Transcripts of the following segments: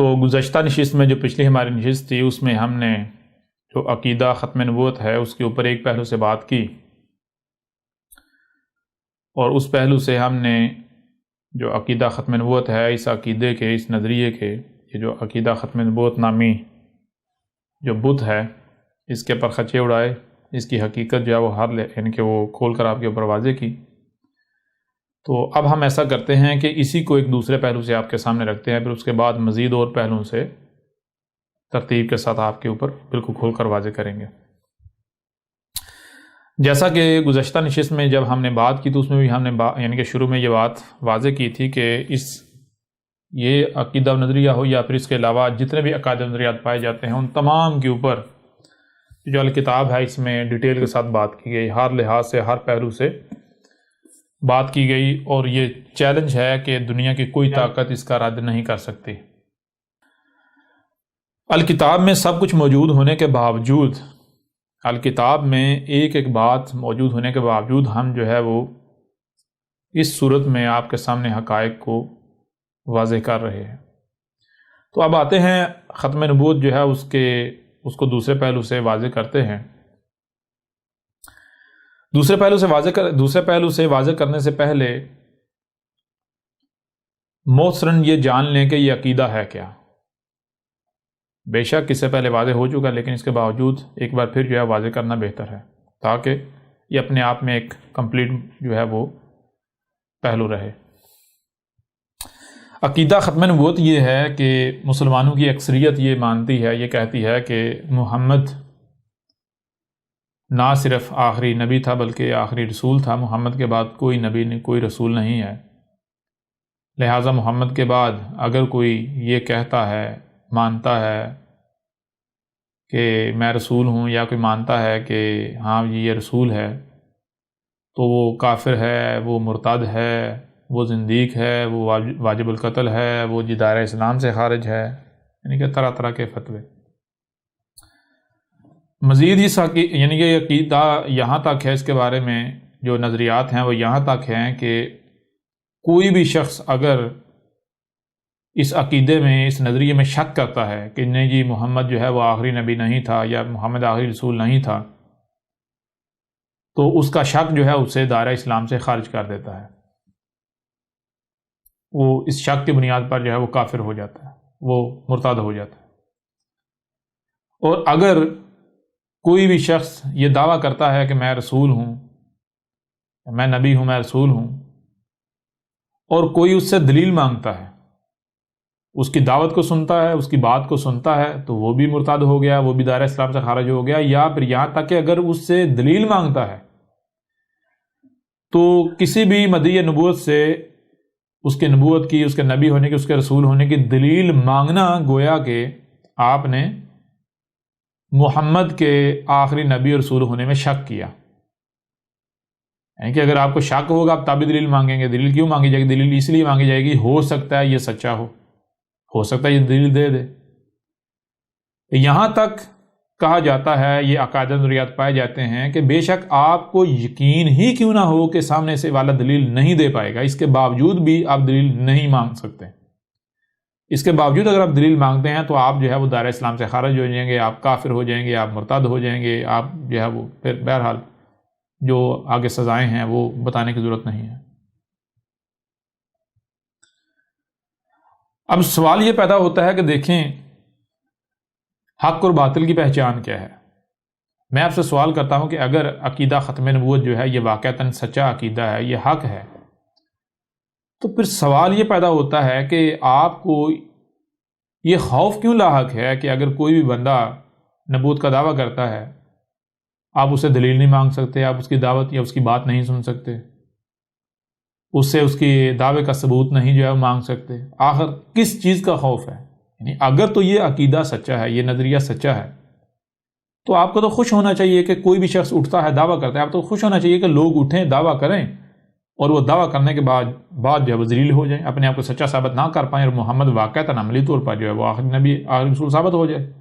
تو گزشتہ نشست میں جو پچھلی ہماری نشست تھی اس میں ہم نے جو عقیدہ ختم نبوت ہے اس کے اوپر ایک پہلو سے بات کی، اور اس پہلو سے ہم نے جو عقیدہ ختم نبوت ہے اس عقیدے کے، اس نظریے کے، یہ جو عقیدہ ختم نبوت نامی جو بت ہے اس کے پر خچے اڑائے، اس کی حقیقت جو ہے وہ یعنی کہ وہ کھول کر آپ کے اوپر واضح کی۔ تو اب ہم ایسا کرتے ہیں کہ اسی کو ایک دوسرے پہلو سے آپ کے سامنے رکھتے ہیں، پھر اس کے بعد مزید اور پہلوؤں سے ترتیب کے ساتھ آپ کے اوپر بالکل کھول کر واضح کریں گے۔ جیسا کہ گزشتہ نشست میں جب ہم نے بات کی تو اس میں بھی ہم نے یعنی کہ شروع میں یہ بات واضح کی تھی کہ یہ عقیدہ و نظریہ ہو یا پھر اس کے علاوہ جتنے بھی عقائد و نظریات پائے جاتے ہیں ان تمام کے اوپر جو الکتاب ہے اس میں ڈیٹیل کے ساتھ بات کی گئی، ہر لحاظ سے، ہر پہلو سے بات کی گئی، اور یہ چیلنج ہے کہ دنیا کی کوئی طاقت اس کا رد نہیں کر سکتی۔ الکتاب میں سب کچھ موجود ہونے کے باوجود، الکتاب میں ایک ایک بات موجود ہونے کے باوجود ہم جو ہے وہ اس صورت میں آپ کے سامنے حقائق کو واضح کر رہے ہیں۔ تو اب آتے ہیں ختم نبوت جو ہے اس کو دوسرے پہلو سے واضح کرتے ہیں۔ دوسرے پہلو سے واضح کرنے سے پہلے محسن یہ جان لیں کہ یہ عقیدہ ہے کیا۔ بے شک اس سے پہلے واضح ہو چکا، لیکن اس کے باوجود ایک بار پھر جو ہے واضح کرنا بہتر ہے تاکہ یہ اپنے آپ میں ایک کمپلیٹ جو ہے وہ پہلو رہے۔ عقیدہ ختم نبوت یہ ہے کہ مسلمانوں کی اکثریت یہ مانتی ہے، یہ کہتی ہے کہ محمد نہ صرف آخری نبی تھا بلکہ آخری رسول تھا، محمد کے بعد کوئی نبی نہیں، کوئی رسول نہیں ہے، لہٰذا محمد کے بعد اگر کوئی یہ کہتا ہے، مانتا ہے کہ میں رسول ہوں، یا کوئی مانتا ہے کہ ہاں یہ رسول ہے، تو وہ کافر ہے، وہ مرتد ہے، وہ زندیق ہے، وہ واجب القتل ہے، وہ دائرہ اسلام سے خارج ہے، یعنی کہ طرح طرح کے فتوے۔ مزید یعنی کہ عقیدہ یہاں تک ہے، اس کے بارے میں جو نظریات ہیں وہ یہاں تک ہیں کہ کوئی بھی شخص اگر اس عقیدے میں، اس نظریے میں شک کرتا ہے کہ نہیں جی محمد جو ہے وہ آخری نبی نہیں تھا یا محمد آخری رسول نہیں تھا، تو اس کا شک جو ہے اسے دائرہ اسلام سے خارج کر دیتا ہے، وہ اس شک کی بنیاد پر جو ہے وہ کافر ہو جاتا ہے، وہ مرتد ہو جاتا ہے۔ اور اگر کوئی بھی شخص یہ دعویٰ کرتا ہے کہ میں رسول ہوں، میں نبی ہوں، میں رسول ہوں، اور کوئی اس سے دلیل مانگتا ہے، اس کی دعوت کو سنتا ہے، اس کی بات کو سنتا ہے، تو وہ بھی مرتد ہو گیا، وہ بھی دائرہ اسلام سے خارج ہو گیا۔ یا پھر یہاں تک کہ اگر اس سے دلیل مانگتا ہے تو کسی بھی مدعی نبوت سے اس کے نبوت کی، اس کے نبی ہونے کی، اس کے رسول ہونے کی دلیل مانگنا گویا کہ آپ نے محمد کے آخری نبی اور رسول ہونے میں شک کیا۔ یعنی کہ اگر آپ کو شک ہوگا آپ تب دلیل مانگیں گے۔ دلیل کیوں مانگی جائے گی؟ دلیل اس لیے مانگی جائے گی ہو سکتا ہے یہ سچا ہو سکتا ہے یہ دلیل دے دے۔ یہاں تک کہا جاتا ہے، یہ عقائد و نظریات پائے جاتے ہیں کہ بے شک آپ کو یقین ہی کیوں نہ ہو کہ سامنے سے والا دلیل نہیں دے پائے گا، اس کے باوجود بھی آپ دلیل نہیں مانگ سکتے۔ اس کے باوجود اگر آپ دلیل مانگتے ہیں تو آپ جو ہے وہ دائرہ اسلام سے خارج ہو جائیں گے، آپ کافر ہو جائیں گے، آپ مرتد ہو جائیں گے، آپ جو ہے وہ پھر بہرحال جو آگے سزائیں ہیں وہ بتانے کی ضرورت نہیں ہے۔ اب سوال یہ پیدا ہوتا ہے کہ دیکھیں حق اور باطل کی پہچان کیا ہے؟ میں آپ سے سوال کرتا ہوں کہ اگر عقیدہ ختم نبوت جو ہے یہ واقعتاً سچا عقیدہ ہے، یہ حق ہے، تو پھر سوال یہ پیدا ہوتا ہے کہ آپ کو یہ خوف کیوں لاحق ہے کہ اگر کوئی بھی بندہ نبوت کا دعویٰ کرتا ہے آپ اسے دلیل نہیں مانگ سکتے، آپ اس کی دعوت یا اس کی بات نہیں سن سکتے، اس سے اس کی دعوے کا ثبوت نہیں جو ہے مانگ سکتے؟ آخر کس چیز کا خوف ہے؟ یعنی اگر تو یہ عقیدہ سچا ہے، یہ نظریہ سچا ہے، تو آپ کو تو خوش ہونا چاہیے کہ کوئی بھی شخص اٹھتا ہے دعویٰ کرتا ہے، آپ تو خوش ہونا چاہیے کہ لوگ اٹھیں دعویٰ کریں اور وہ دعویٰ کرنے کے بعد جو ہے وہ ذلیل ہو جائیں، اپنے آپ کو سچا ثابت نہ کر پائیں اور محمد واقعتاً عملی طور پر جو ہے وہ آخری نبی آخری رسول ثابت ہو جائے۔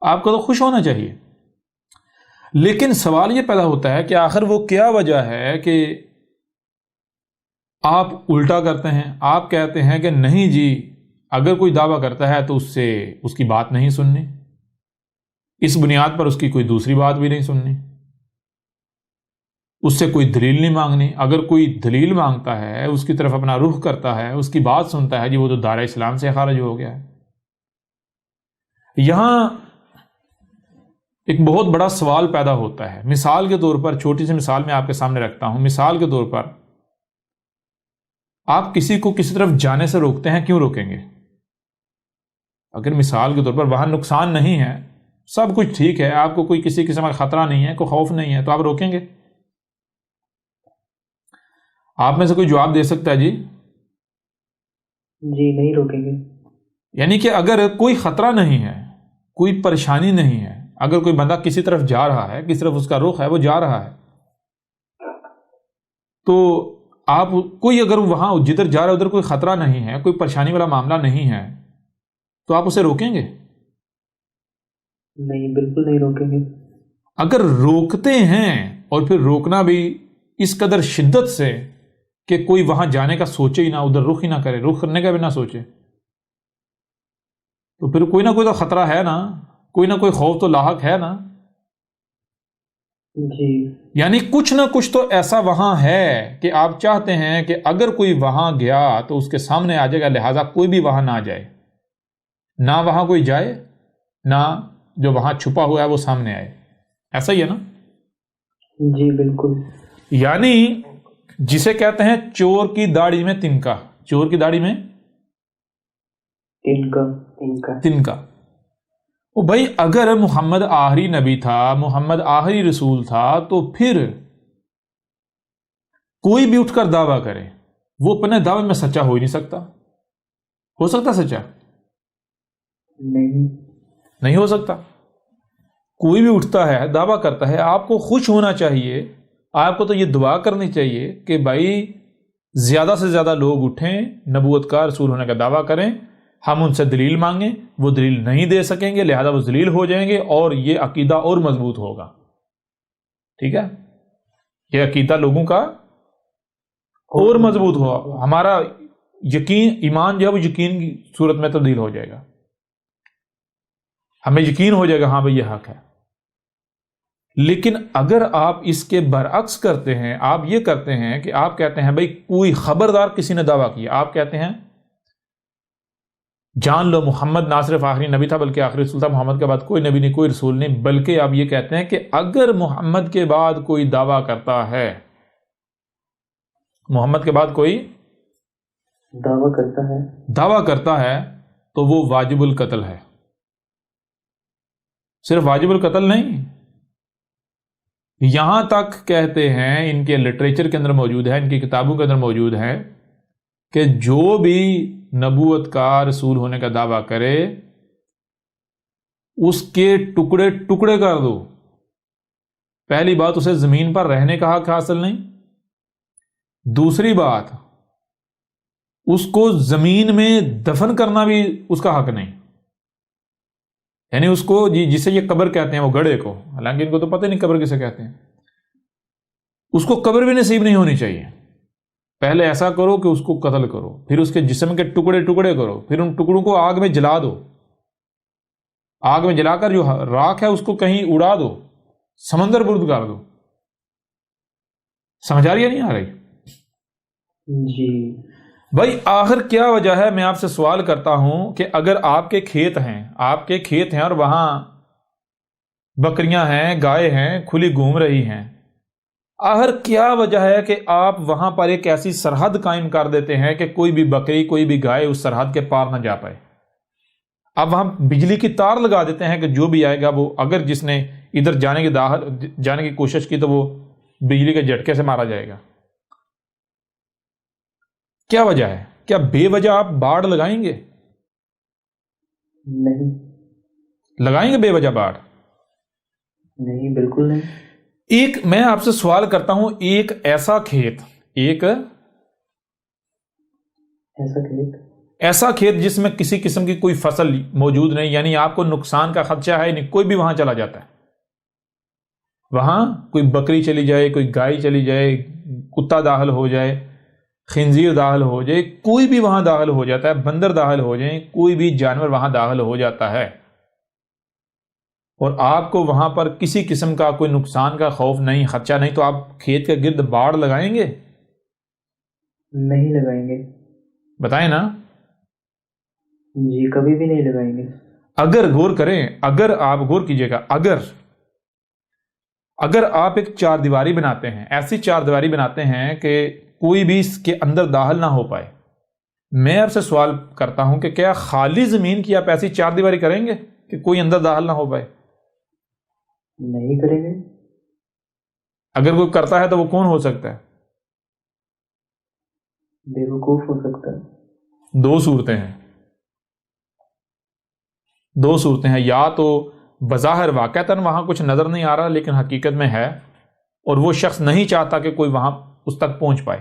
آپ کو تو خوش ہونا چاہیے، لیکن سوال یہ پیدا ہوتا ہے کہ آخر وہ کیا وجہ ہے کہ آپ الٹا کرتے ہیں؟ آپ کہتے ہیں کہ نہیں جی اگر کوئی دعویٰ کرتا ہے تو اس سے اس کی بات نہیں سننی، اس بنیاد پر اس کی کوئی دوسری بات بھی نہیں سننی، اس سے کوئی دلیل نہیں مانگنی۔ اگر کوئی دلیل مانگتا ہے، اس کی طرف اپنا رخ کرتا ہے، اس کی بات سنتا ہے، جی وہ تو دائرہ اسلام سے خارج ہو گیا ہے۔ یہاں ایک بہت بڑا سوال پیدا ہوتا ہے۔ مثال کے طور پر، چھوٹی سی مثال میں آپ کے سامنے رکھتا ہوں۔ مثال کے طور پر آپ کسی کو کسی طرف جانے سے روکتے ہیں، کیوں روکیں گے؟ اگر مثال کے طور پر وہاں نقصان نہیں ہے، سب کچھ ٹھیک ہے، آپ کو کوئی کسی قسم کا خطرہ نہیں ہے، کوئی خوف نہیں ہے، تو آپ روکیں گے؟ آپ میں سے کوئی جواب دے سکتا ہے جی؟ جی نہیں روکیں گے۔ یعنی کہ اگر کوئی خطرہ نہیں ہے، کوئی پریشانی نہیں ہے، اگر کوئی بندہ کسی طرف جا رہا ہے، کس طرف اس کا رخ ہے، وہ جا رہا ہے، تو آپ کوئی اگر وہاں جدھر جا رہا ہے ادھر کوئی خطرہ نہیں ہے، کوئی پریشانی والا معاملہ نہیں ہے، تو آپ اسے روکیں گے؟ نہیں، بالکل نہیں روکیں گے۔ اگر روکتے ہیں اور پھر روکنا بھی اس قدر شدت سے کہ کوئی وہاں جانے کا سوچے ہی نہ، ادھر رخ ہی نہ کرے، رخ کرنے کا بھی نہ سوچے، تو پھر کوئی نہ کوئی تو خطرہ ہے نا، کوئی نہ کوئی خوف تو لاحق ہے نا۔ جی یعنی کچھ نہ کچھ تو ایسا وہاں ہے کہ آپ چاہتے ہیں کہ اگر کوئی وہاں گیا تو اس کے سامنے آ جائے گا، لہٰذا کوئی بھی وہاں نہ جائے، نہ وہاں کوئی جائے، نہ جو وہاں چھپا ہوا ہے وہ سامنے آئے۔ ایسا ہی ہے نا؟ جی بالکل۔ یعنی جسے کہتے ہیں چور کی داڑھی میں تنکا، چور کی داڑھی میں تنکا۔ وہ بھائی اگر محمد آخری نبی تھا، محمد آخری رسول تھا، تو پھر کوئی بھی اٹھ کر دعویٰ کرے، وہ اپنے دعوے میں سچا ہو ہی نہیں سکتا۔ ہو سکتا سچا؟ نہیں ہو سکتا۔ کوئی بھی اٹھتا ہے، دعویٰ کرتا ہے، آپ کو خوش ہونا چاہیے، آپ کو تو یہ دعا کرنی چاہیے کہ بھائی زیادہ سے زیادہ لوگ اٹھیں، نبوت کا، رسول ہونے کا دعویٰ کریں، ہم ان سے دلیل مانگیں، وہ دلیل نہیں دے سکیں گے، لہذا وہ ذلیل ہو جائیں گے اور یہ عقیدہ اور مضبوط ہوگا۔ ٹھیک ہے؟ یہ عقیدہ لوگوں کا اور مضبوط ہوگا، ہمارا یقین، ایمان جو ہے وہ یقین کی صورت میں تبدیل ہو جائے گا، ہمیں یقین ہو جائے گا ہاں بھئی یہ حق ہے۔ لیکن اگر آپ اس کے برعکس کرتے ہیں، آپ یہ کرتے ہیں کہ آپ کہتے ہیں بھئی کوئی خبردار کسی نے دعویٰ کیا، آپ کہتے ہیں جان لو محمد نہ صرف آخری نبی تھا بلکہ آخری رسول تھا، محمد کے بعد کوئی نبی نہیں، کوئی رسول نہیں، بلکہ آپ یہ کہتے ہیں کہ اگر محمد کے بعد کوئی دعویٰ کرتا ہے، محمد کے بعد کوئی دعویٰ کرتا ہے تو وہ واجب القتل ہے۔ صرف واجب القتل نہیں، یہاں تک کہتے ہیں، ان کے لٹریچر کے اندر موجود ہے، ان کی کتابوں کے اندر موجود ہے کہ جو بھی نبوت کا، رسول ہونے کا دعویٰ کرے، اس کے ٹکڑے ٹکڑے کر دو۔ پہلی بات، اسے زمین پر رہنے کا حق حاصل نہیں، دوسری بات اس کو زمین میں دفن کرنا بھی اس کا حق نہیں، یعنی اس کو جسے یہ قبر کہتے ہیں، وہ گڑھے کو، حالانکہ ان کو تو پتہ نہیں قبر کسے کہتے ہیں، اس کو قبر بھی نصیب نہیں ہونی چاہیے۔ پہلے ایسا کرو کہ اس کو قتل کرو، پھر اس کے جسم کے ٹکڑے ٹکڑے کرو، پھر ان ٹکڑوں کو آگ میں جلا دو، آگ میں جلا کر جو راکھ ہے اس کو کہیں اڑا دو، سمندر برد کر دو۔ سمجھ آ رہی ہے نہیں آ رہی؟ جی بھائی آخر کیا وجہ ہے؟ میں آپ سے سوال کرتا ہوں کہ اگر آپ کے کھیت ہیں اور وہاں بکریاں ہیں، گائے ہیں، کھلی گھوم رہی ہیں، آخر کیا وجہ ہے کہ آپ وہاں پر ایک ایسی سرحد قائم کر دیتے ہیں کہ کوئی بھی بکری، کوئی بھی گائے اس سرحد کے پار نہ جا پائے؟ اب وہاں بجلی کی تار لگا دیتے ہیں کہ جو بھی آئے گا وہ، اگر جس نے ادھر جانے کی کوشش کی تو وہ بجلی کے جھٹکے سے مارا جائے گا۔ کیا وجہ ہے؟ کیا بے وجہ آپ باڑ لگائیں گے؟ نہیں لگائیں گے بے وجہ باڑ؟ نہیں، بالکل نہیں۔ ایک میں آپ سے سوال کرتا ہوں، ایک ایسا کھیت جس میں کسی قسم کی کوئی فصل موجود نہیں، یعنی آپ کو نقصان کا خدشہ ہے نہیں، کوئی بھی وہاں چلا جاتا ہے، وہاں کوئی بکری چلی جائے، کوئی گائے چلی جائے، کتا داخل ہو جائے، خنزیر داخل ہو جائے، کوئی بھی وہاں داخل ہو جاتا ہے، بندر داخل ہو جائیں، کوئی بھی جانور وہاں داخل ہو جاتا ہے، اور آپ کو وہاں پر کسی قسم کا کوئی نقصان کا خوف نہیں، خدشہ نہیں، تو آپ کھیت کے گرد باڑ لگائیں گے؟ نہیں لگائیں گے۔ بتائیں نا۔ جی کبھی بھی نہیں لگائیں گے۔ اگر غور کریں، اگر آپ غور کیجئے گا، اگر آپ ایک چار دیواری بناتے ہیں، ایسی چار دیواری بناتے ہیں کہ کوئی بھی اس کے اندر داخل نہ ہو پائے، میں آپ سے سوال کرتا ہوں کہ کیا خالی زمین کی آپ ایسی چار دیواری کریں گے کہ کوئی اندر داخل نہ ہو پائے؟ نہیں کریں گے۔ اگر کوئی کرتا ہے تو وہ کون ہو سکتا ہے؟ بیوقوف ہو سکتا ہے۔ دو صورتیں ہیں، یا تو بظاہر واقعتاً وہاں کچھ نظر نہیں آ رہا لیکن حقیقت میں ہے، اور وہ شخص نہیں چاہتا کہ کوئی وہاں اس تک پہنچ پائے،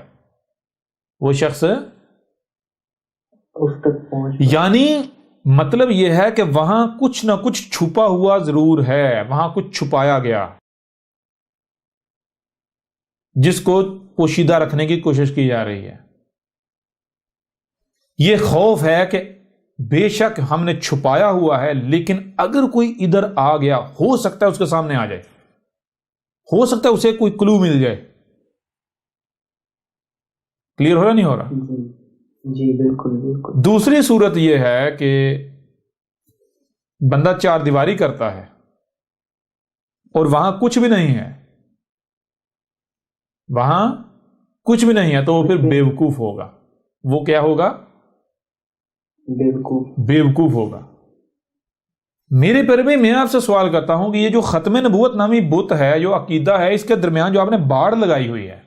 وہ شخص اس تک پہنچ، یعنی مطلب یہ ہے کہ وہاں کچھ نہ کچھ چھپا ہوا ضرور ہے، وہاں کچھ چھپایا گیا جس کو پوشیدہ رکھنے کی کوشش کی جا رہی ہے۔ یہ خوف ہے کہ بے شک ہم نے چھپایا ہوا ہے، لیکن اگر کوئی ادھر آ گیا، ہو سکتا ہے اس کے سامنے آ جائے، ہو سکتا ہے اسے کوئی کلو مل جائے۔ کلیئر ہو رہا نہیں ہو رہا؟ جی بالکل بالکل۔ دوسری صورت یہ ہے کہ بندہ چار دیواری کرتا ہے اور وہاں کچھ بھی نہیں ہے، وہاں کچھ بھی نہیں ہے، تو وہ پھر بیوقوف ہوگا۔ وہ کیا ہوگا؟ بیوقوف ہوگا۔ میرے پر بھی میں آپ سے سوال کرتا ہوں کہ یہ جو ختم نبوت نامی بت ہے، جو عقیدہ ہے، اس کے درمیان جو آپ نے باڑ لگائی ہوئی ہے،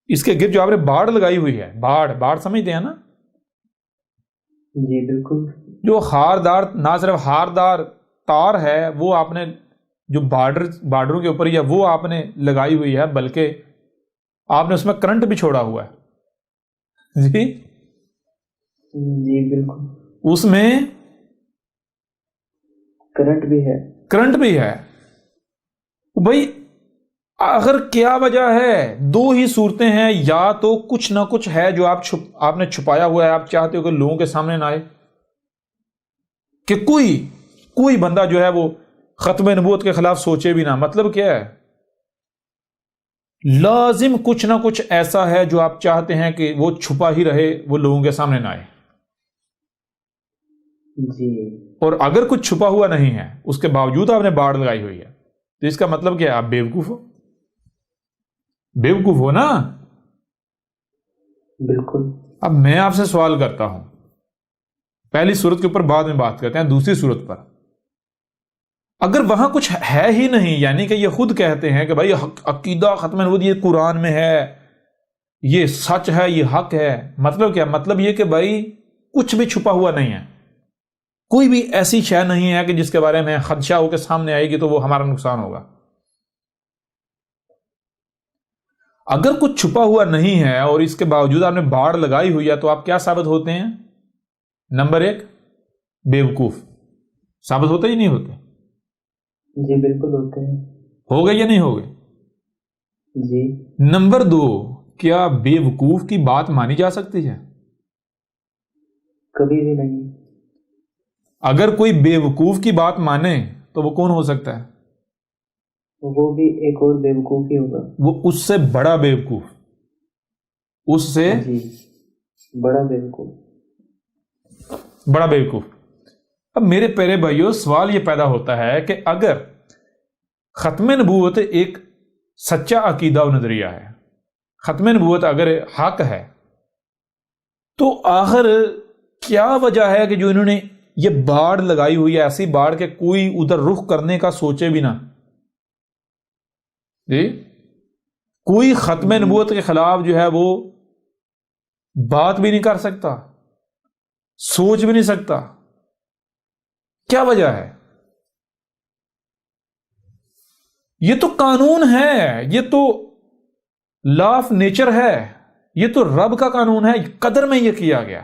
اس کے گرد جو آپ نے باڑ لگائی ہوئی ہے، باڑ سمجھتے ہیں نا؟ جی بالکل۔ جو ہاردار، نہ صرف ہاردار تار ہے وہ آپ نے جو بارڈروں کے اوپر، یا وہ آپ نے لگائی ہوئی ہے، بلکہ آپ نے اس میں کرنٹ بھی چھوڑا ہوا ہے۔ جی بالکل، اس میں کرنٹ بھی ہے۔ بھائی آخر کیا وجہ ہے؟ دو ہی صورتیں ہیں، یا تو کچھ نہ کچھ ہے جو آپ نے چھپایا ہوا ہے، آپ چاہتے ہو کہ لوگوں کے سامنے نہ آئے، کہ کوئی بندہ جو ہے وہ ختم نبوت کے خلاف سوچے بھی نہ۔ مطلب کیا ہے؟ لازم کچھ نہ کچھ ایسا ہے جو آپ چاہتے ہیں کہ وہ چھپا ہی رہے، وہ لوگوں کے سامنے نہ آئے۔ جی، اور اگر کچھ چھپا ہوا نہیں ہے اس کے باوجود آپ نے باڑ لگائی ہوئی ہے تو اس کا مطلب کیا ہے؟ آپ بیوقوف ہو نا۔ بالکل۔ اب میں آپ سے سوال کرتا ہوں، پہلی صورت کے اوپر بعد میں بات کرتے ہیں، دوسری صورت پر اگر وہاں کچھ ہے ہی نہیں، یعنی کہ یہ خود کہتے ہیں کہ بھائی عقیدہ ختم نبوت یہ قرآن میں ہے، یہ سچ ہے، یہ حق ہے، مطلب کیا؟ مطلب یہ کہ بھائی کچھ بھی چھپا ہوا نہیں ہے، کوئی بھی ایسی شے نہیں ہے کہ جس کے بارے میں خدشہ ہو کے سامنے آئے گی تو وہ ہمارا نقصان ہوگا۔ اگر کچھ چھپا ہوا نہیں ہے اور اس کے باوجود آپ نے باڑ لگائی ہوئی ہے تو آپ کیا ثابت ہوتے ہیں؟ نمبر 1 بیوقوف ثابت ہوتے ہی نہیں ہوتے؟ جی بالکل ہوتے ہیں۔ ہو گئے یا نہیں ہو گئے؟ جی۔ نمبر 2 کیا بیوقوف کی بات مانی جا سکتی ہے؟ کبھی بھی نہیں۔ اگر کوئی بیوقوف کی بات مانے تو وہ کون ہو سکتا ہے؟ وہ بھی ایک اور بیوقوف ہی ہوگا، وہ اس سے بڑا بیوقوف، اس سے جی بڑا بیوقوف۔ بڑا بیوقوف۔ اب میرے پیارے بھائیو سوال یہ پیدا ہوتا ہے کہ اگر ختم نبوت ایک سچا عقیدہ و نظریہ ہے، ختم نبوت اگر حق ہے، تو آخر کیا وجہ ہے کہ جو انہوں نے یہ باڑ لگائی ہوئی ہے، ایسی باڑ کہ کوئی ادھر رخ کرنے کا سوچے بھی نہ؟ جی کوئی ختم نبوت کے خلاف جو ہے وہ بات بھی نہیں کر سکتا، سوچ بھی نہیں سکتا، کیا وجہ ہے؟ یہ تو قانون ہے، یہ تو لا آف نیچر ہے، یہ تو رب کا قانون ہے، قدر میں یہ کیا گیا۔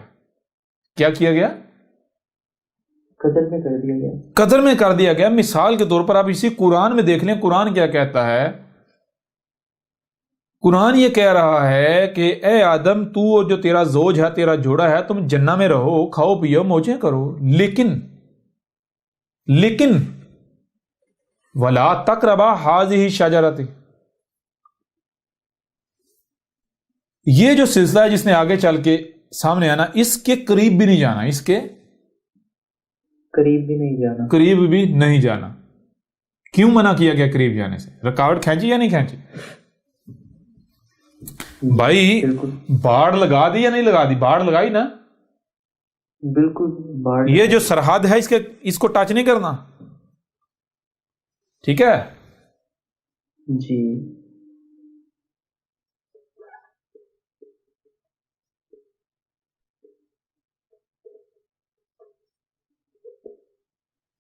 کیا کیا گیا؟ قدر میں کر دیا گیا۔ قدر میں کر دیا گیا۔ مثال کے طور پر آپ اسی قرآن میں دیکھ لیں، قرآن کیا کہتا ہے قرآن یہ کہہ رہا ہے کہ اے آدم تو اور جو تیرا زوج ہے، تیرا جوڑا ہے، تم جنہ میں رہو، کھاؤ پیو، موجیں کرو، لیکن وَلَا تَقْرَبَا هَٰذِهِ الشَّجَرَةَ، یہ جو سلسلہ ہے جس نے آگے چل کے سامنے آنا، اس کے قریب بھی نہیں جانا، اس کے قریب بھی نہیں جانا، قریب بھی نہیں جانا۔ کیوں منع کیا گیا قریب جانے سے؟ رکاوٹ کھینچی یا نہیں کھینچی؟ بھائی بالکل باڑ لگا دی یا نہیں لگا دی؟ باڑ لگائی نا۔ بالکل باہر یہ جو سرحد ہے اس کو ٹچ نہیں کرنا، ٹھیک ہے؟ جی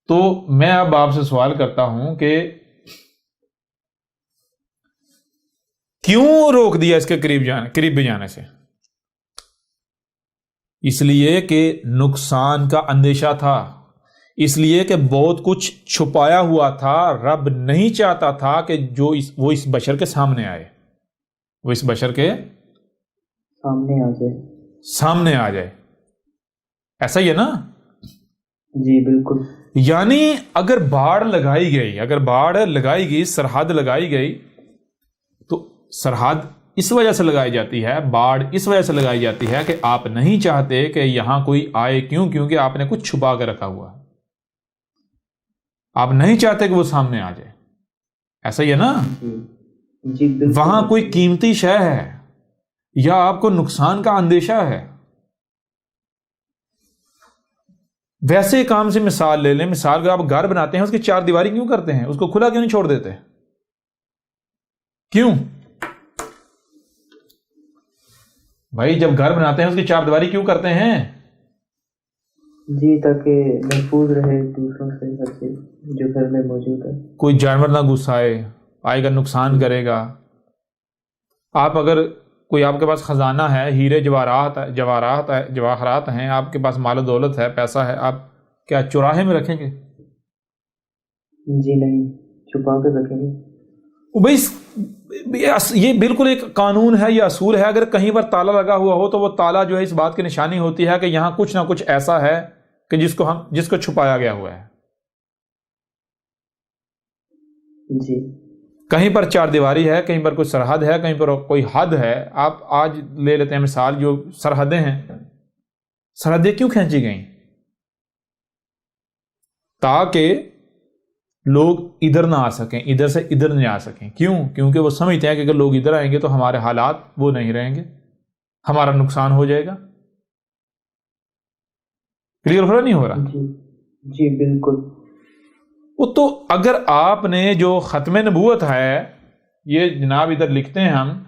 تو میں اب آپ سے سوال کرتا ہوں کہ کیوں روک دیا اس کے قریب بھی جانے سے؟ اس لیے کہ نقصان کا اندیشہ تھا، اس لیے کہ بہت کچھ چھپایا ہوا تھا۔ رب نہیں چاہتا تھا کہ وہ اس بشر کے سامنے آئے، وہ اس بشر کے سامنے آ جائے۔ ایسا ہی ہے نا؟ جی بالکل۔ یعنی اگر باڑ لگائی گئی، سرحد لگائی گئی، تو سرحد اس وجہ سے لگائی جاتی ہے، باڑ اس وجہ سے لگائی جاتی ہے کہ آپ نہیں چاہتے کہ یہاں کوئی آئے۔ کیونکہ آپ نے کچھ چھپا کے رکھا ہوا ہے، آپ نہیں چاہتے کہ وہ سامنے آ جائے۔ ایسا ہی ہے نا؟ جی بالکل۔ وہاں کوئی قیمتی شے ہے یا آپ کو نقصان کا اندیشہ ہے۔ ویسے کام سے مثال لے لیں، مثال اگر آپ گھر بناتے ہیں، اس کی چار دیواری کیوں کرتے ہیں؟ اس کو کھلا کیوں نہیں چھوڑ دیتے؟ کیوں بھائی؟ جب گھر بناتے ہیں اس کی چار دیواری کیوں کرتے ہیں؟ جی تاکہ محفوظ رہے دوسروں سے، ہر چیز جو گھر میں موجود ہے، کوئی جانور نہ گھس آئے گا، نقصان کرے گا۔ آپ اگر کوئی آپ کے پاس خزانہ ہے، ہیرے جواہرات ہیں، آپ کے پاس مال و دولت ہے، پیسہ ہے، آپ کیا چوراہے میں رکھیں گے؟ جی نہیں، چھپا کے رکھیں گے۔ بھائی یہ بالکل ایک قانون ہے، یہ اصول ہے۔ اگر کہیں پر تالا لگا ہوا ہو تو وہ تالا جو ہے اس بات کی نشانی ہوتی ہے کہ یہاں کچھ نہ کچھ ایسا ہے کہ جس کو چھپایا گیا ہوا ہے۔ جی کہیں پر چار دیواری ہے، کہیں پر کوئی سرحد ہے، کہیں پر کوئی حد ہے۔ آپ آج لے لیتے ہیں مثال، جو سرحدیں ہیں، سرحدیں کیوں کھینچی گئیں؟ تاکہ لوگ ادھر نہ آ سکیں، ادھر سے ادھر نہیں آ سکیں۔ کیوں؟ کیونکہ وہ سمجھتے ہیں کہ اگر لوگ ادھر آئیں گے تو ہمارے حالات وہ نہیں رہیں گے، ہمارا نقصان ہو جائے گا۔ کلیئر ہو رہا نہیں ہو رہا؟ جی بالکل۔ وہ تو اگر آپ نے جو ختم نبوت ہے، یہ جناب ادھر لکھتے ہیں، ہم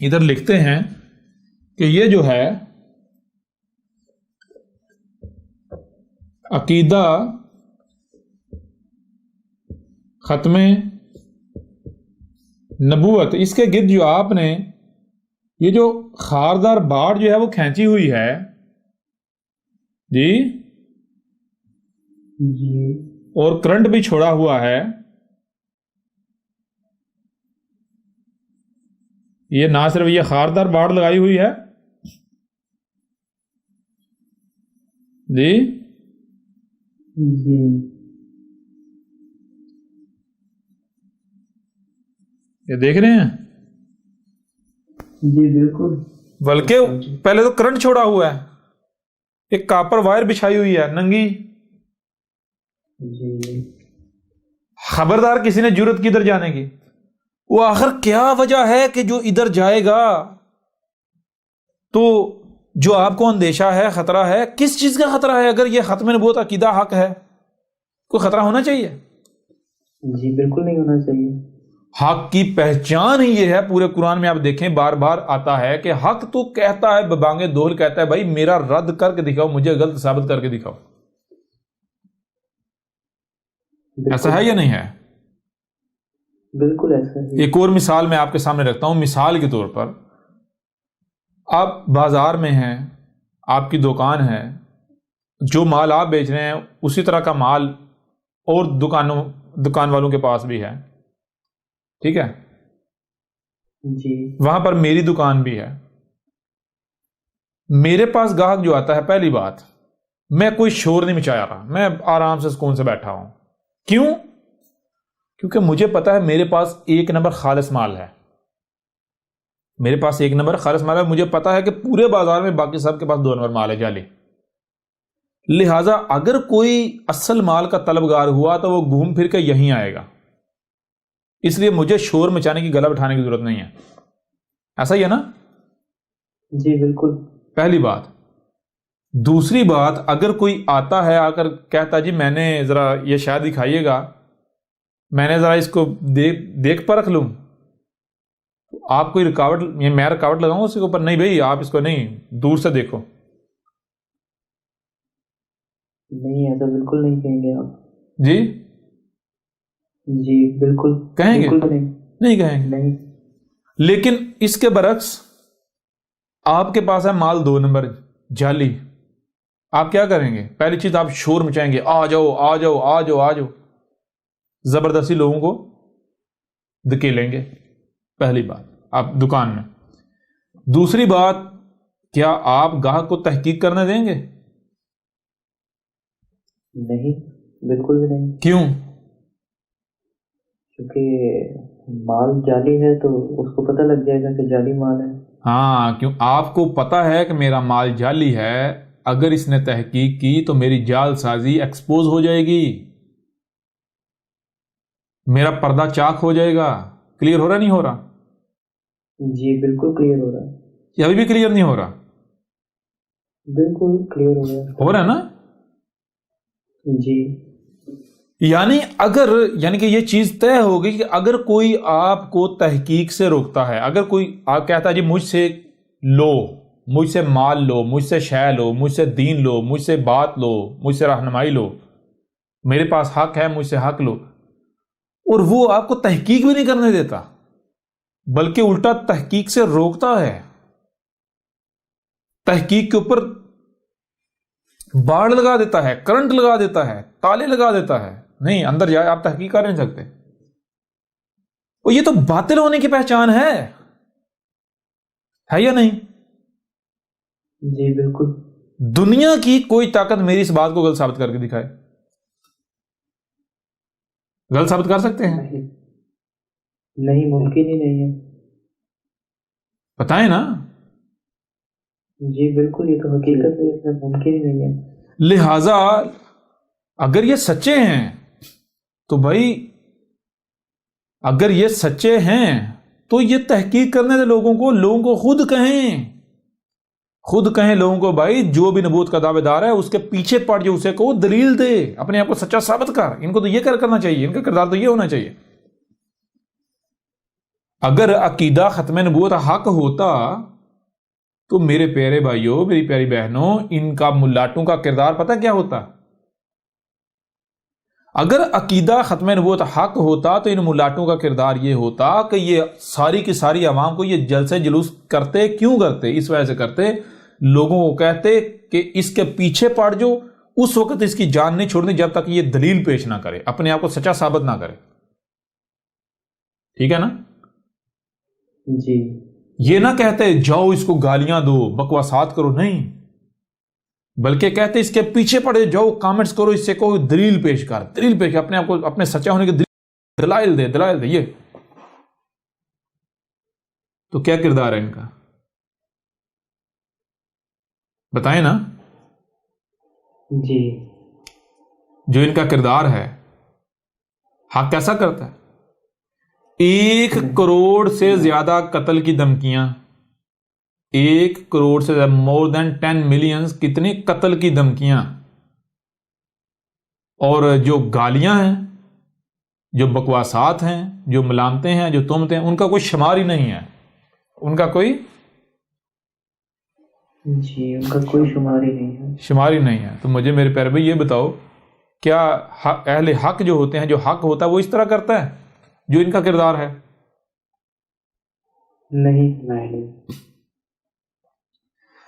ادھر لکھتے ہیں کہ یہ جو ہے عقیدہ ختم نبوت، اس کے گرد جو آپ نے یہ جو خاردار باڑ جو ہے وہ کھینچی ہوئی ہے، جی اور کرنٹ بھی چھوڑا ہوا ہے، یہ نہ صرف یہ خاردار باڑ لگائی ہوئی ہے، جی یہ دیکھ رہے ہیں، جی بالکل، بلکہ پہلے تو کرنٹ چھوڑا ہوا ہے، ایک کاپر وائر بچھائی ہوئی ہے ننگی، خبردار کسی نے جرت کی ادھر جانے کی۔ وہ آخر کیا وجہ ہے کہ جو ادھر جائے گا تو جو آپ کو اندیشہ ہے، خطرہ ہے، کس چیز کا خطرہ ہے؟ اگر یہ ختم نبوت عقیدہ حق ہے، کوئی خطرہ ہونا چاہیے؟ جی بالکل نہیں ہونا چاہیے۔ حق کی پہچان ہی یہ ہے، پورے قرآن میں آپ دیکھیں بار بار آتا ہے کہ حق تو کہتا ہے، ببانگ دول کہتا ہے بھائی میرا رد کر کے دکھاؤ، مجھے غلط ثابت کر کے دکھاؤ۔ ایسا ہے یا نہیں ہے؟ بالکل ایسا ہے۔ ایک اور مثال میں آپ کے سامنے رکھتا ہوں، مثال کے طور پر آپ بازار میں ہیں، آپ کی دکان ہے، جو مال آپ بیچ رہے ہیں اسی طرح کا مال اور دکان والوں کے پاس بھی ہے، ٹھیک ہے؟ جی وہاں پر میری دکان بھی ہے. میرے پاس گاہک جو آتا ہے، پہلی بات میں کوئی شور نہیں مچایا رہا، میں آرام سے سکون سے بیٹھا ہوں. کیوں؟ کیونکہ مجھے پتا ہے میرے پاس ایک نمبر خالص مال ہے. میرے پاس ایک نمبر خالص مال ہے. مجھے پتا ہے کہ پورے بازار میں باقی سب کے پاس 2 نمبر مال ہے، جعلی. لہٰذا اگر کوئی اصل مال کا طلبگار ہوا تو وہ گھوم پھر کے یہیں آئے گا. اس لیے مجھے شور مچانے کی، گلا بٹھانے کی ضرورت نہیں ہے. ایسا ہی ہے نا؟ جی بالکل. پہلی بات. دوسری بات، اگر کوئی آتا ہے آ کر کہتا جی میں نے ذرا یہ شاید دکھائیے گا، میں نے ذرا اس کو دیکھ پرکھ لوں، آپ کوئی رکاوٹ، یہ میں رکاوٹ لگاؤں اس کے اوپر؟ نہیں بھائی، آپ اس کو نہیں، دور سے دیکھو. نہیں، ایسا بالکل نہیں کہیں گے آپ. جی جی بالکل. کہیں گے؟ بالکل نہیں. نہیں کہیں گے. نہیں. لیکن اس کے برعکس آپ کے پاس ہے مال 2 نمبر جعلی، آپ کیا کریں گے؟ پہلی چیز آپ شور مچائیں گے، آ جاؤ آ جاؤ آ جاؤ آ جاؤ، زبردستی لوگوں کو دھکیلیں گے. پہلی بات آپ دکان میں. دوسری بات، کیا آپ گاہک کو تحقیق کرنے دیں گے؟ نہیں، بالکل بھی نہیں. کیوں؟ کیونکہ مال جعلی ہے تو اس کو پتہ لگ جائے گا کہ جعلی مال ہے. ہاں، کیوں؟ آپ کو پتا ہے کہ میرا مال جعلی ہے، اگر اس نے تحقیق کی تو میری جعل سازی ایکسپوز ہو جائے گی، میرا پردہ چاک ہو جائے گا. کلیئر ہو رہا نہیں ہو رہا؟ جی بالکل کلیئر ہو رہا ہے. یہ ابھی بھی کلیئر نہیں ہو رہا؟ بالکل کلیئر ہو رہا ہے. ہو رہا ہے نا؟ جی. یعنی کہ یہ چیز طے ہو گئی کہ اگر کوئی آپ کو تحقیق سے روکتا ہے، اگر کوئی آپ کہتا ہے جی مجھ سے لو، مجھ سے مال لو، مجھ سے شے لو، مجھ سے دین لو، مجھ سے بات لو، مجھ سے رہنمائی لو، میرے پاس حق ہے، مجھ سے حق لو، اور وہ آپ کو تحقیق بھی نہیں کرنے دیتا بلکہ الٹا تحقیق سے روکتا ہے، تحقیق کے اوپر باڑ لگا دیتا ہے، کرنٹ لگا دیتا ہے، تالے لگا دیتا ہے، نہیں اندر جائے، آپ تحقیق کر نہیں سکتے. اور یہ تو باطل ہونے کی پہچان ہے یا نہیں؟ جی بالکل. دنیا کی کوئی طاقت میری اس بات کو غلط ثابت کر کے دکھائے. غلط ثابت کر سکتے ہیں؟ نہیں، ممکن ہی نہیں ہے. بتائیں نا. جی بالکل، یہ تو حقیقت ہے، اس میں ممکن ہی نہیں ہے. لہذا اگر یہ سچے ہیں تو بھائی، اگر یہ سچے ہیں تو یہ تحقیق کرنے دے لوگوں کو خود کہیں لوگوں کو، بھائی جو بھی نبوت کا دعوے دار ہے اس کے پیچھے پڑ جو، اسے کو دلیل دے، اپنے آپ کو سچا ثابت کر. ان کو تو یہ کرنا چاہیے، ان کا کردار تو یہ ہونا چاہیے. اگر عقیدہ ختم نبوت حق ہوتا تو میرے پیارے بھائیوں، میری پیاری بہنوں، ان کا ملاٹوں کا کردار پتہ کیا ہوتا؟ اگر عقیدہ ختم نبوت حق ہوتا تو ان ملاٹوں کا کردار یہ ہوتا کہ یہ ساری کی ساری عوام کو یہ جلسے جلوس کرتے. کیوں کرتے؟ اس وجہ سے کرتے، لوگوں کو کہتے کہ اس کے پیچھے پڑ جو، اس وقت اس کی جان نہیں چھوڑنی جب تک یہ دلیل پیش نہ کرے، اپنے آپ کو سچا ثابت نہ کرے. ٹھیک ہے نا؟ جی. یہ نہ کہتے جاؤ اس کو گالیاں دو، بکواسات کرو، نہیں، بلکہ کہتے اس کے پیچھے پڑے جاؤ، کامنٹس کرو، اس سے کوئی دلیل پیش کر، اپنے آپ کو، اپنے سچا ہونے کی دلائل دے. یہ تو کیا کردار ہے ان کا؟ بتائیں نا. جی. جو ان کا کردار ہے، حق کیسا کرتا ہے؟ 1 کروڑ سے زیادہ قتل کی دھمکیاں، 1 کروڑ سے مور دین 10 ملینز کتنی قتل کی دھمکیاں، اور جو گالیاں ہیں، جو بکواسات ہیں، جو ملامتیں ہیں، جو تہمتیں ہیں، ان کا کوئی شمار ہی نہیں ہے. ان کا کوئی جی، ان کا کوئی شمار ہی نہیں ہے. شمار ہی نہیں ہے. تو مجھے میرے پیارے بھائی یہ بتاؤ، کیا اہل حق جو ہوتے ہیں، جو حق ہوتا ہے وہ اس طرح کرتا ہے جو ان کا کردار ہے؟ نہیں.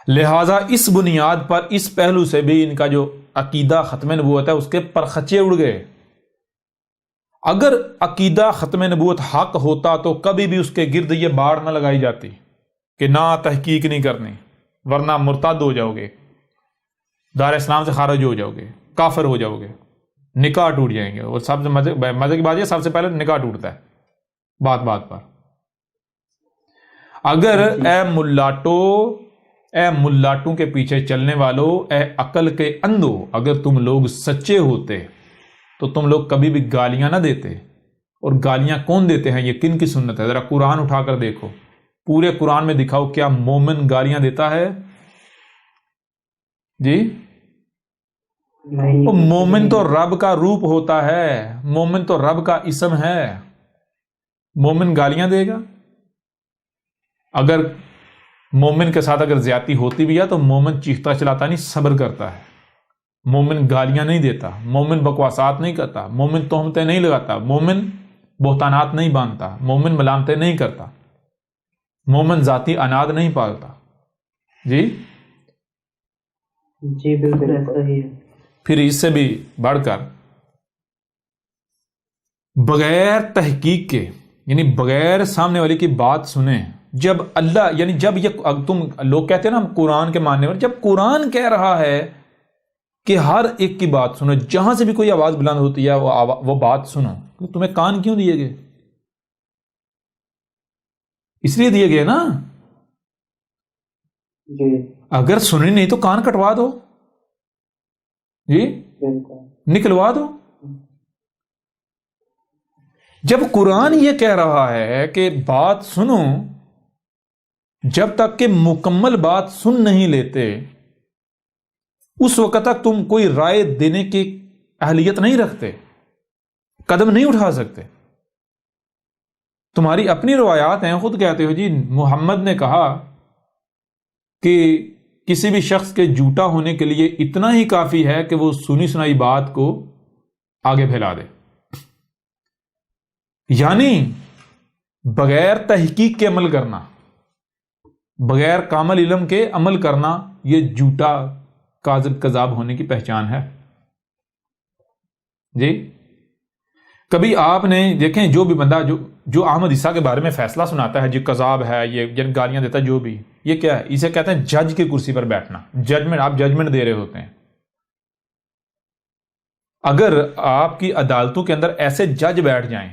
لہٰذا اس بنیاد پر، اس پہلو سے بھی ان کا جو عقیدہ ختم نبوت ہے اس کے پرخچے اڑ گئے. اگر عقیدہ ختم نبوت حق ہوتا تو کبھی بھی اس کے گرد یہ باڑ نہ لگائی جاتی کہ نہ تحقیق نہیں کرنی ورنہ مرتد ہو جاؤ گے، دار اسلام سے خارج ہو جاؤ گے، کافر ہو جاؤ گے، نکاح ٹوٹ جائیں گے۔ اور سب سے مزے کی بات یہ، سب سے پہلے نکاح ٹوٹتا ہے بات بات پر۔ اگر اے ملاٹوں کے پیچھے چلنے والوں، اے عقل کے اندھو، اگر تم لوگ سچے ہوتے تو تم لوگ کبھی بھی گالیاں نہ دیتے۔ اور گالیاں کون دیتے ہیں؟ یہ کن کی سنت ہے؟ ذرا قرآن اٹھا کر دیکھو، پورے قرآن میں دکھاؤ کیا مومن گالیاں دیتا ہے؟ جی، نہیں، وہ مومن تو رب کا روپ ہوتا ہے، مومن تو رب کا اسم ہے، مومن گالیاں دے گا؟ اگر مومن کے ساتھ اگر زیادتی ہوتی بھی ہے تو مومن چیختا چلاتا نہیں، صبر کرتا ہے۔ مومن گالیاں نہیں دیتا، مومن بکواسات نہیں کرتا، مومن تہمتیں نہیں لگاتا، مومن بہتانات نہیں باندھتا، مومن ملامتیں نہیں کرتا، مومن ذاتی اناد نہیں پالتا۔ جی جی بالکل ایسا ہی ہے۔ پھر اس سے بھی بڑھ کر بغیر تحقیق کے، یعنی بغیر سامنے والے کی بات سنیں، جب اللہ، یعنی جب یہ تم لوگ کہتے ہیں نا ہم قرآن کے ماننے والے، جب قرآن کہہ رہا ہے کہ ہر ایک کی بات سنو، جہاں سے بھی کوئی آواز بلند ہوتی ہے وہ بات سنو، تمہیں کان کیوں دیے گئے؟ اس لیے دیے گئے نا، جی اگر سنی نہیں تو کان کٹوا دو، جی بالکل۔ نکلوا دو۔ جب قرآن یہ کہہ رہا ہے کہ بات سنو، جب تک کہ مکمل بات سن نہیں لیتے اس وقت تک تم کوئی رائے دینے کی اہلیت نہیں رکھتے، قدم نہیں اٹھا سکتے۔ تمہاری اپنی روایات ہیں، خود کہتے ہو جی محمد نے کہا کہ کسی بھی شخص کے جھوٹا ہونے کے لیے اتنا ہی کافی ہے کہ وہ سنی سنائی بات کو آگے پھیلا دے۔ یعنی بغیر تحقیق کے عمل کرنا، بغیر کامل علم کے عمل کرنا، یہ جھوٹا کاذب کذاب ہونے کی پہچان ہے۔ جی کبھی آپ نے دیکھیں، جو بھی بندہ جو احمد عیسیٰ کے بارے میں فیصلہ سناتا ہے، جو کذاب ہے، یہ گالیاں دیتا ہے، جو بھی، یہ کیا ہے؟ اسے کہتے ہیں جج کی کرسی پر بیٹھنا، ججمنٹ، آپ ججمنٹ دے رہے ہوتے ہیں۔ اگر آپ کی عدالتوں کے اندر ایسے جج بیٹھ جائیں،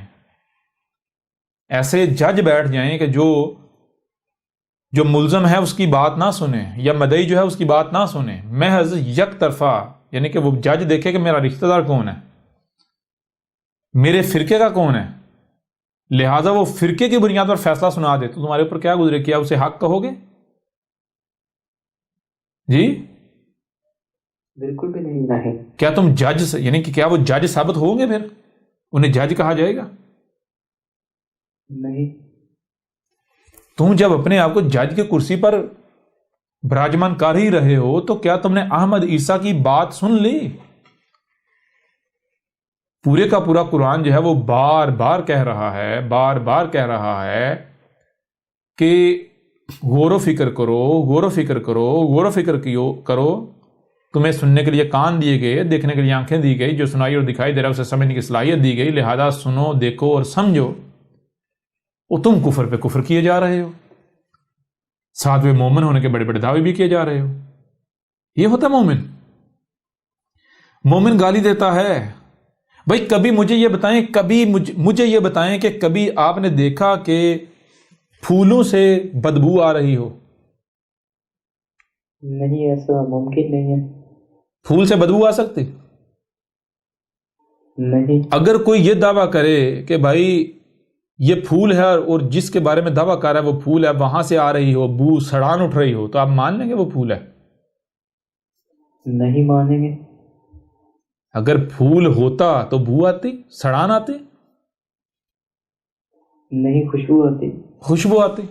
ایسے جج بیٹھ جائیں کہ جو ملزم ہے اس کی بات نہ سنیں، یا مدعی جو ہے اس کی بات نہ سنیں، محض یک طرفہ، یعنی کہ وہ جج دیکھے کہ میرا رشتہ دار کون ہے، میرے فرقے کا کون ہے، لہذا وہ فرقے کی بنیاد پر فیصلہ سنا دے، تو تمہارے اوپر کیا گزرے؟ کیا اسے حق کہو گے؟ جی بالکل بھی نہیں۔ کیا تم جج، یعنی کہ کیا وہ جج ثابت ہوں گے؟ پھر انہیں جج کہا جائے گا؟ نہیں۔ تم جب اپنے آپ کو جج کی کرسی پر براجمان کر ہی رہے ہو تو کیا تم نے احمد عیسیٰ کی بات سن لی؟ پورے کا پورا قرآن جو ہے وہ بار بار کہہ رہا ہے کہ غور و فکر کرو، غور و فکر کرو، غور و فکر کرو۔ تمہیں سننے کے لیے کان دیے گئے، دیکھنے کے لیے آنکھیں دی گئی، جو سنائی اور دکھائی دے رہا ہے اسے سمجھنے کی صلاحیت دی گئی، لہذا سنو، دیکھو اور سمجھو۔ وہ تم کفر پہ کفر کیے جا رہے ہو، ساتھ میں مومن ہونے کے بڑے بڑے دعوے بھی کیے جا رہے ہو۔ یہ ہوتا ہے مومن؟ مومن گالی دیتا ہے؟ بھائی کبھی مجھے یہ بتائیں کہ کبھی آپ نے دیکھا کہ پھولوں سے بدبو آ رہی ہو؟ نہیں، ایسا ممکن نہیں ہے۔ پھول سے بدبو آ سکتی؟ نہیں۔ اگر کوئی یہ دعویٰ کرے کہ بھائی یہ پھول ہے اور جس کے بارے میں دعویٰ کر رہا ہے وہ پھول ہے، وہاں سے آ رہی ہو بو، سڑان اٹھ رہی ہو، تو آپ مان لیں گے وہ پھول ہے؟ نہیں مانیں گے۔ اگر پھول ہوتا تو بو آتی، سڑان آتی؟ نہیں، خوشبو آتی۔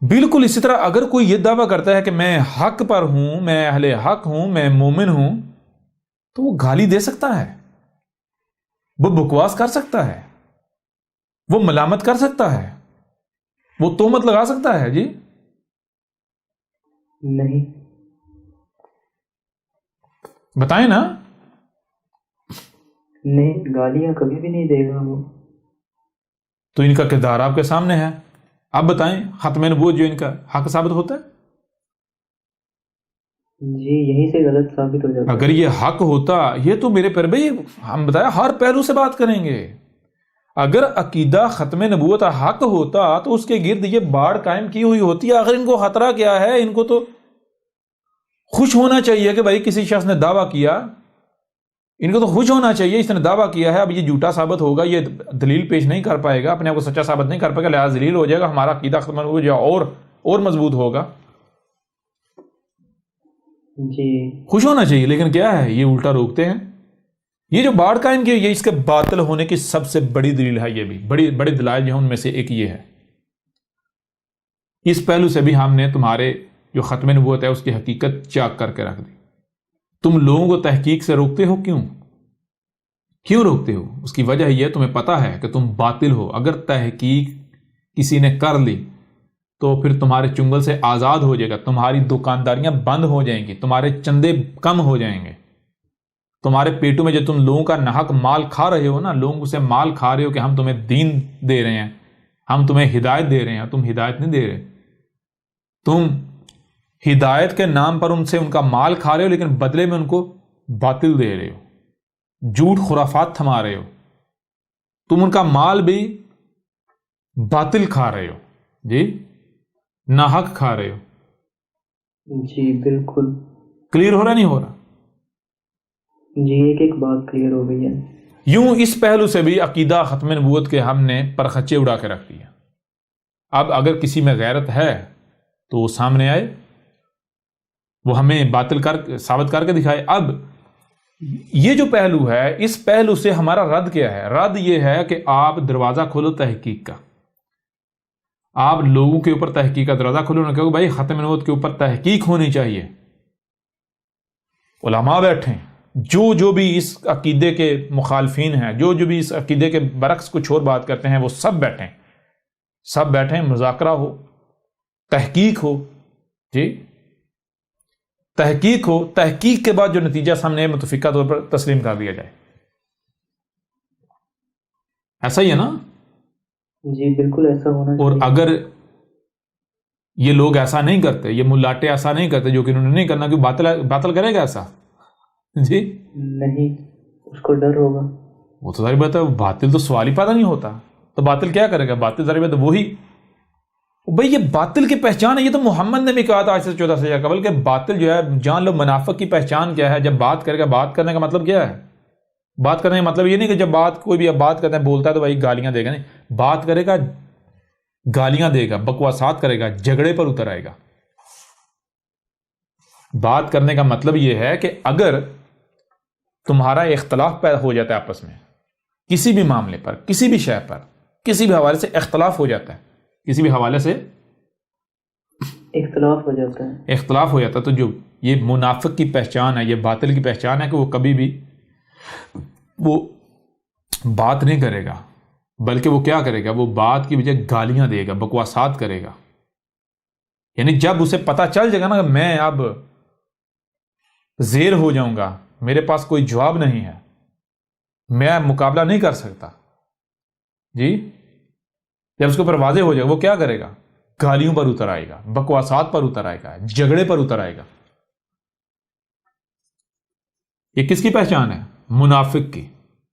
بالکل اسی طرح اگر کوئی یہ دعویٰ کرتا ہے کہ میں حق پر ہوں، میں اہل حق ہوں، میں مومن ہوں، تو وہ گالی دے سکتا ہے، وہ بکواس کر سکتا ہے، وہ ملامت کر سکتا ہے، وہ تہمت لگا سکتا ہے۔ جی نہیں۔ بتائیں نا۔ نہیں، گالیاں کبھی بھی نہیں دے گا وہ۔ تو ان کا کردار آپ کے سامنے ہے، آپ بتائیں ختم نبوت جو ان کا حق ثابت ہوتا ہے؟ جی یہیں سے غلط ثابت ہو جاتا ہے۔ اگر یہ حق ہوتا، یہ تو میرے پر بھائی ہم بتایا ہر پہلو سے بات کریں گے، اگر عقیدہ ختم نبوت حق ہوتا تو اس کے گرد یہ باڑ قائم کی ہوئی ہوتی۔ اگر ان کو خطرہ کیا ہے، ان کو تو خوش ہونا چاہیے کہ بھائی کسی شخص نے دعویٰ کیا، ان کو تو خوش ہونا چاہیے اس نے دعویٰ کیا ہے، اب یہ جھوٹا ثابت ہوگا، یہ دلیل پیش نہیں کر پائے گا، اپنے آپ کو سچا ثابت نہیں کر پائے گا، لہٰذا ذلیل ہو جائے گا، ہمارا عقیدہ ختم نبوت جو اور مضبوط ہوگا۔ جی خوش ہونا چاہیے، لیکن کیا ہے، یہ الٹا روکتے ہیں۔ یہ جو باڑ قائم کی، یہ اس کے باطل ہونے کی سب سے بڑی دلیل ہے، یہ بھی بڑے دلائل جو ہیں ان میں سے ایک یہ ہے۔ اس پہلو سے بھی ہم نے تمہارے جو ختم نبوت ہے اس کی حقیقت چاک کر کے رکھ دی۔ تم لوگوں کو تحقیق سے روکتے ہو، کیوں روکتے ہو؟ اس کی وجہ یہ تمہیں پتا ہے کہ تم باطل ہو۔ اگر تحقیق کسی نے کر لی تو پھر تمہارے چنگل سے آزاد ہو جائے گا، تمہاری دکانداریاں بند ہو جائیں گی، تمہارے چندے کم ہو جائیں گے، تمہارے پیٹوں میں جو تم لوگوں کا ناحق مال کھا رہے ہو نا، لوگوں سے مال کھا رہے ہو کہ ہم تمہیں دین دے رہے ہیں، ہم تمہیں ہدایت دے رہے ہیں، تم ہدایت نہیں دے رہے، تم ہدایت کے نام پر ان سے ان کا مال کھا رہے ہو، لیکن بدلے میں ان کو باطل دے رہے ہو، جھوٹ خرافات تھما رہے ہو، تم ان کا مال بھی باطل کھا رہے ہو، جی ناحق کھا رہے ہو۔ جی بالکل۔ کلیئر ہو رہا نہیں ہو رہا؟ جی ایک بات کلیئر ہو گئی ہے۔ یوں اس پہلو سے بھی عقیدہ ختم نبوت کے ہم نے پرخچے اڑا کے رکھ دیا۔ اب اگر کسی میں غیرت ہے تو وہ سامنے آئے، وہ ہمیں باطل ثابت کر کے دکھائے۔ اب یہ جو پہلو ہے، اس پہلو سے ہمارا رد کیا ہے؟ رد یہ ہے کہ آپ دروازہ کھولو تحقیق کا، آپ لوگوں کے اوپر تحقیق کا دروازہ کھولو، نہ کہ بھائی ختم نبوت کے اوپر تحقیق ہونی چاہیے۔ علماء بیٹھیں، جو بھی اس عقیدے کے مخالفین ہیں، جو بھی اس عقیدے کے برعکس کچھ اور بات کرتے ہیں، وہ سب بیٹھیں، مذاکرہ ہو، تحقیق ہو، جی تحقیق ہو، تحقیق کے بعد جو نتیجہ سامنے متفقہ طور پر تسلیم کر دیا جائے۔ ایسا ہی ہے نا؟ جی بالکل ایسا ہونا چاہیے۔ اور اگر یہ لوگ ایسا نہیں کرتے، یہ ملاٹے ایسا نہیں کرتے، جو کہ انہوں نے نہیں کرنا، کہ باطل کرے گا ایسا؟ جی نہیں، اس کو ڈر ہوگا۔ وہ تو ظاہر بات ہے، باطل تو سوال ہی پیدا نہیں ہوتا، تو باطل کیا کرے گا؟ باطل ظاہر بات ہے وہی، بھئی یہ باطل کی پہچان ہے۔ یہ تو محمد نے بھی کہا تھا آج سے 1400 سال قبل کہ باطل جو ہے، جان لو منافق کی پہچان کیا ہے۔ جب بات کرے گا، بات کرنے کا مطلب کیا ہے؟ بات کرنے کا مطلب یہ نہیں کہ جب کوئی بھی اب بات کرتا ہے، بولتا ہے تو بھائی گالیاں دے گا، نہیں، بات کرے گا، گالیاں دے گا، بکواسات کرے گا، جھگڑے پر اتر آئے گا۔ بات کرنے کا مطلب یہ ہے کہ اگر تمہارا اختلاف پیدا ہو جاتا ہے آپس میں، کسی بھی معاملے پر، کسی بھی شے پر، کسی بھی حوالے سے اختلاف ہو جاتا ہے، کسی بھی حوالے سے اختلاف ہو جاتا ہے، تو جو یہ منافق کی پہچان ہے، یہ باطل کی پہچان ہے کہ وہ کبھی بھی وہ بات نہیں کرے گا، بلکہ وہ کیا کرے گا؟ وہ بات کی بجائے گالیاں دے گا، بکواسات کرے گا۔ یعنی جب اسے پتا چل جائے گا نا کہ میں اب زیر ہو جاؤں گا، میرے پاس کوئی جواب نہیں ہے، میں مقابلہ نہیں کر سکتا، جی جب اس کے اوپر واضح ہو جائے گا، وہ کیا کرے گا؟ گالیوں پر اتر آئے گا، بکواسات پر اتر آئے گا، جھگڑے پر اتر آئے گا۔ یہ کس کی پہچان ہے؟ منافق کی۔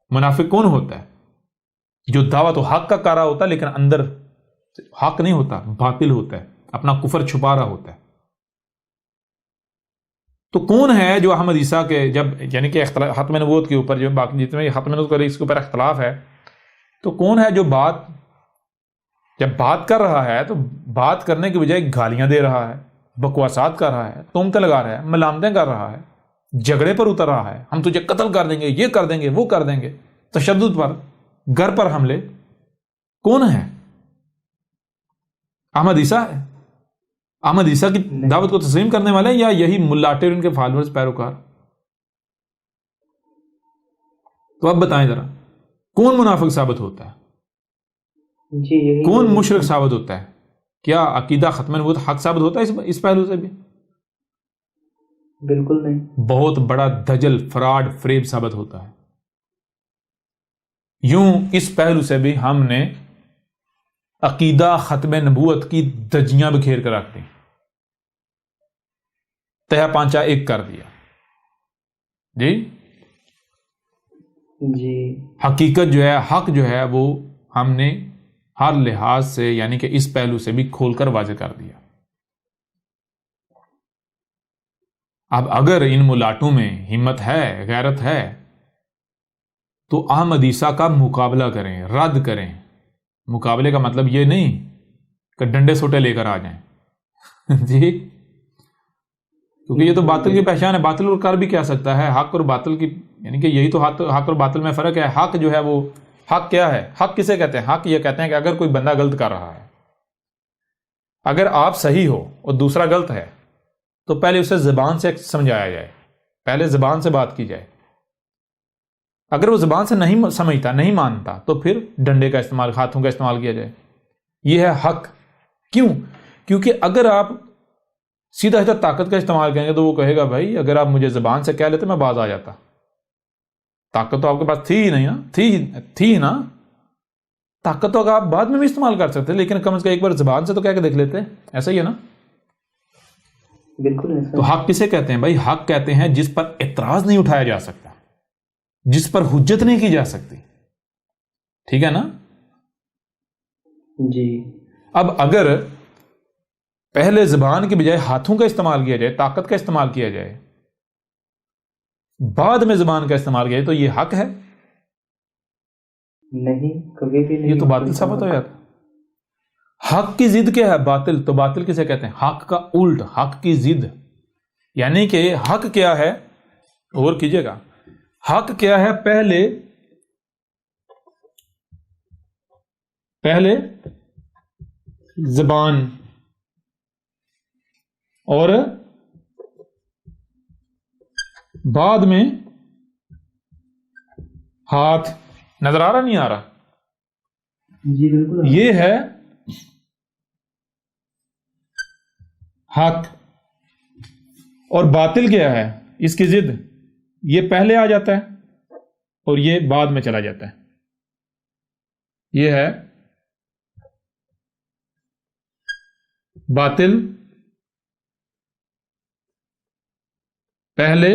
منافق کون ہوتا ہے؟ جو دعویٰ تو حق کا کر رہا ہوتا ہے، لیکن اندر حق نہیں ہوتا، باطل ہوتا ہے، اپنا کفر چھپا رہا ہوتا ہے۔ تو کون ہے جو احمد عیسیٰ کے جب یعنی کہ ختم نبوت کے اوپر جو باقی جتنے ختم نبوت اس کے اوپر اختلاف ہے، تو کون ہے جو جب بات کر رہا ہے تو بات کرنے کی بجائے گالیاں دے رہا ہے، بکواسات کر رہا ہے، تہمتیں لگا رہا ہے، ملامتیں کر رہا ہے، جھگڑے پر اتر رہا ہے، ہم تجھے قتل کر دیں گے، یہ کر دیں گے، وہ کر دیں گے، تشدد پر، گھر پر حملے؟ کون ہے؟ احمد عیسیٰ ہے؟ احمد عیسیٰ کی دعوت کو تسلیم کرنے والے یا یہی ملاٹے اور ان کے فالوورز، پیروکار؟ تو اب بتائیں ذرا، کون منافق ثابت ہوتا ہے؟ جی یہی کون مشرک ثابت ہوتا ہے؟ کیا عقیدہ ختم نبوت حق ثابت ہوتا ہے اس پہلو سے بھی؟ بالکل نہیں۔ بہت بڑا دجل، فراڈ، فریب ثابت ہوتا ہے۔ یوں اس پہلو سے بھی ہم نے عقیدہ ختم نبوت کی دجیاں بکھیر کر رکھ دیں، تہہ پانچا ایک کر دیا جی۔ جی حقیقت جو ہے، حق جو ہے، وہ ہم نے ہر لحاظ سے یعنی کہ اس پہلو سے بھی کھول کر واضح کر دیا۔ اب اگر ان ملاٹوں میں ہمت ہے، غیرت ہے، تو احمدیسہ کا مقابلہ کریں، رد کریں۔ مقابلے کا مطلب یہ نہیں کہ ڈنڈے سوٹے لے کر آ جائیں جی، کیونکہ یہ تو باطل کی پہچان ہے۔ باطل اور کر بھی کیا سکتا ہے، حق اور باطل کی، یعنی کہ یہی تو حق اور باطل میں فرق ہے۔ حق جو ہے وہ، حق کیا ہے؟ حق کسے کہتے ہیں؟ حق یہ کہتے ہیں کہ اگر کوئی بندہ غلط کر رہا ہے، اگر آپ صحیح ہو اور دوسرا غلط ہے، تو پہلے اسے زبان سے سمجھایا جائے، پہلے زبان سے بات کی جائے۔ اگر وہ زبان سے نہیں سمجھتا، نہیں مانتا، تو پھر ڈنڈے کا استعمال، ہاتھوں کا استعمال کیا جائے۔ یہ ہے حق۔ کیوں؟ کیونکہ اگر آپ سیدھا سیدھا طاقت کا استعمال کریں گے تو وہ کہے گا بھائی اگر آپ مجھے زبان سے کہہ لیتے میں باز آ جاتا۔ طاقت تو آپ کے پاس تھی ہی نہیں نا، تھی نا، طاقت تو آپ بعد میں بھی استعمال کر سکتے، لیکن کم از کم ایک بار زبان سے تو کہہ کے دیکھ لیتے۔ ایسا ہی ہے نا؟ بالکل ایسا۔ تو حق کسے کہتے ہیں بھائی؟ حق کہتے ہیں جس پر اعتراض نہیں اٹھایا جا سکتا، جس پر حجت نہیں کی جا سکتی، ٹھیک ہے نا؟ جی اب اگر پہلے زبان کی بجائے ہاتھوں کا استعمال کیا جائے، طاقت کا استعمال کیا جائے، بعد میں زبان کا استعمال کیا جائے، تو یہ حق ہے؟ نہیں، کبھی بھی نہیں۔ یہ تو باطل ثابت ہو جاتا۔ حق کی ضد کیا ہے؟ باطل۔ تو باطل کسے کہتے ہیں؟ حق کا الٹ، حق کی ضد۔ یعنی کہ حق کیا ہے؟ غور کیجئے گا، حق کیا ہے؟ پہلے زبان اور بعد میں ہاتھ۔ نظر آ رہا نہیں آ رہا؟ جی بالکل۔ یہ ہے حق۔ اور باطل کیا ہے؟ اس کی ضد۔ یہ پہلے آ جاتا ہے اور یہ بعد میں چلا جاتا ہے۔ یہ ہے باطل، پہلے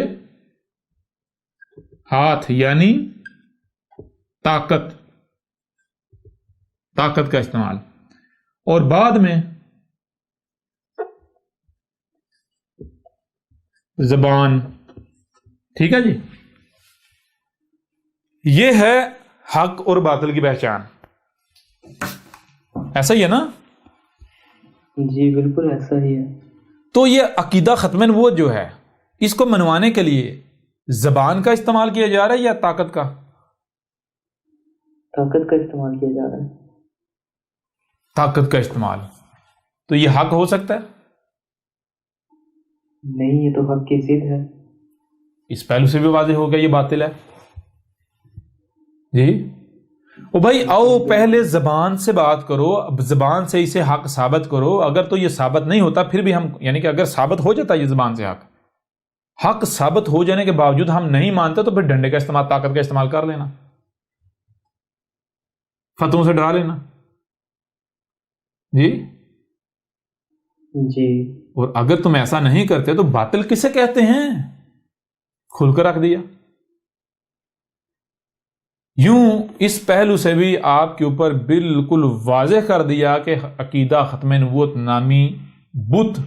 ہاتھ یعنی طاقت کا استعمال، اور بعد میں زبان۔ ٹھیک ہے جی؟ یہ ہے حق اور باطل کی پہچان۔ ایسا ہی ہے نا؟ جی بالکل ایسا ہی ہے۔ تو یہ عقیدہ ختم نبوت جو ہے، اس کو منوانے کے لیے زبان کا استعمال کیا جا رہا ہے یا طاقت کا؟ طاقت کا استعمال کیا جا رہا ہے۔ طاقت کا استعمال۔ تو یہ حق ہو سکتا ہے؟ نہیں، یہ تو حق کی ضد ہے۔ اس پہلو سے بھی واضح ہو گیا یہ باطل ہے جی۔ او بھائی آؤ پہلے زبان سے بات کرو، اب زبان سے اسے حق ثابت کرو۔ اگر تو یہ ثابت نہیں ہوتا پھر بھی ہم، یعنی کہ اگر ثابت ہو جاتا یہ زبان سے حق ثابت ہو جانے کے باوجود ہم نہیں مانتے، تو پھر ڈنڈے کا استعمال، طاقت کا استعمال کر لینا، فتووں سے ڈرا لینا جی۔ جی اور اگر تم ایسا نہیں کرتے تو باطل کسے کہتے ہیں؟ کھل کر رکھ دیا۔ یوں اس پہلو سے بھی آپ کے اوپر بالکل واضح کر دیا کہ عقیدہ ختم نبوت نامی بت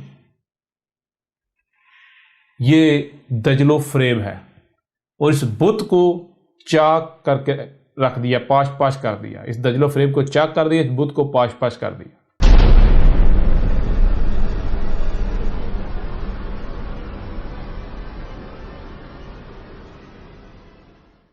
یہ دجل و فریب ہے، اور اس بت کو چاک کر کے رکھ دیا، پاش کر دیا۔ اس دجل و فریب کو چاک کر دیا، اس بت کو پاش کر دیا۔